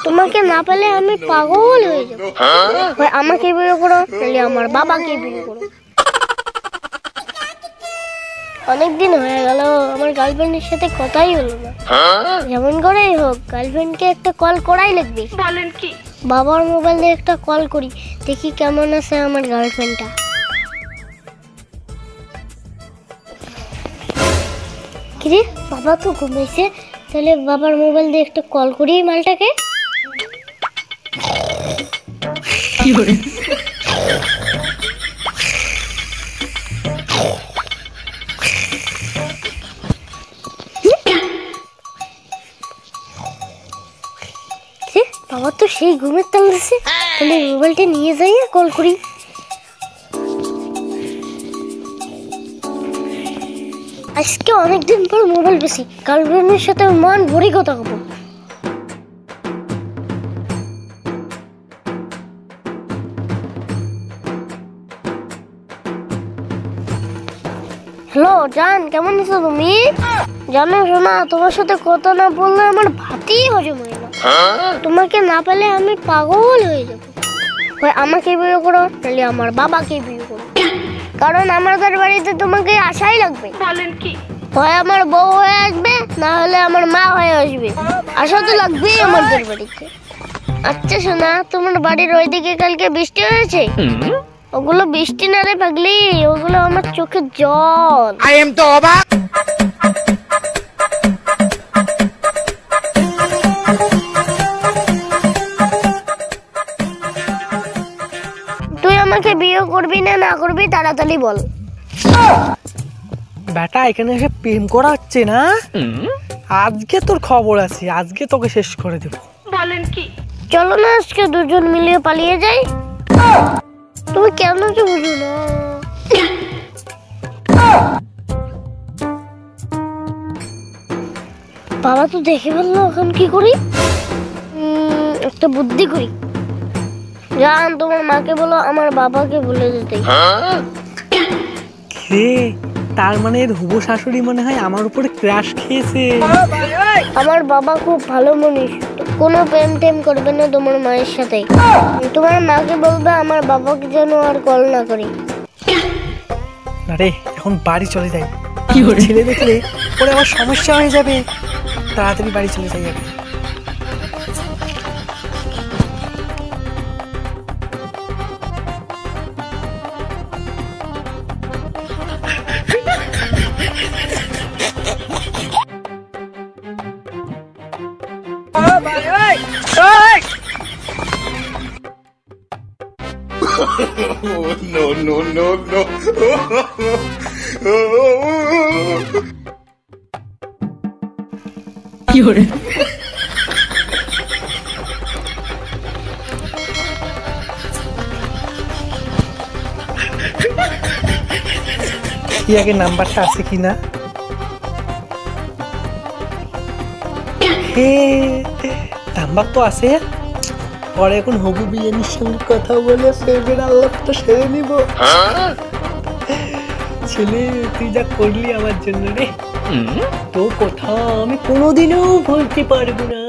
তোমাকে না পেলে আমি পাগল হয়ে যাব। হয় আমাকে বিয়ে করো, নাহলে আমার বাবাকে বিয়ে করো। অনেকদিন হয়ে গেল আমার গার্লফ্রেন্ডের সাথে কথাই হলো না। যেমন করেই হোক গার্লফ্রেন্ডকে একটা কল করাই লাগবে। বলেন কি? বাবার মোবাইল দিয়ে একটা কল করি, দেখি কেমন আছে আমার গার্লফ্রেন্ডটা। কিরে বাবা তো ঘুমাইছে, তাহলে বাবার মোবাইল দিয়ে একটা কল করি মালটাকে। বাবা তো সেই ঘুমের তাল দিছে, তাহলে মোবাইলটা নিয়ে যাই কল করি। আজকে অনেকদিন পর মোবাইল পেয়েছি, গার্লফ্রেন্ডের সাথে মন ভরে কথা বলবো। হ্যালো জান, কেমন আছো তুমি? জানো শোনা, তোমার সাথে কথা না বললে আমার ভাতই হজম হয় না। তোমাকে না পেলে আমি পাগল হয়ে যাব। হয় আমাকে বিয়ে করো, নাহলে আমার বাবাকে বিয়ে করো, কারণ আমাদের বাড়িতে তোমাকে আসাই লাগবে। বলেন কি? হয় আমার বউ হয়ে আসবে, না হলে আমার মা হয়ে আসবে। আসা তো লাগবেই আমাদের বাড়িতে। আচ্ছা শোনা, তোমার বাড়ির ওইদিকে কালকে বৃষ্টি হয়েছে? ওগুলো বৃষ্টি না রে পাগলি, ওগুলো আমার চোখের জল। I am তো অবাক। তুই আমাকে বিয়ে করবি না না করবি তাড়াতাড়ি বল। বেটা এখানে এসে প্রেম করা হচ্ছে না? আজকে তোর খবর আছে, আজকে তোকে শেষ করে দেব। বলেন কি? চলো না আজকে দুজন মিলিয়ে পালিয়ে যাই। তুমি কেন যে বুঝো না? বাবা তো দেখে ফেললো, এখন কি করি? একটা বুদ্ধি করি। জান, তোমার মাকে বলো আমার বাবাকে বলে যেতে। রে, তার মানে এর হবু শাশুড়ি মনে হয় আমার উপরে ক্রাশ খেয়েছে। আমার বাবা খুব ভালো মানুষ, কোনো প্রেম টেম করবে না তোমার মায়ের সাথে। তোমার মাকে বলবে আমার বাবাকে যেন আর কল না করি। না রে, এখন বাড়ি চলে যাই। ছেলে দেখলে পরে আবার সমস্যা হয়ে যাবে, তাড়াতাড়ি বাড়ি চলে যাই আগে। No, no, no, no. কি করে? কি আগে নাম্বারটা আছে কিনা? নাম্বার তো আছে। পরে এখন হবু বিরিয়ানির সঙ্গে কথা বলে প্রেমের আল্লাহটা সেরে নিব। ছেলে তুই যা করলি আমার জন্য রে, তোর কথা আমি কোনোদিনও ভুলতে পারবো না।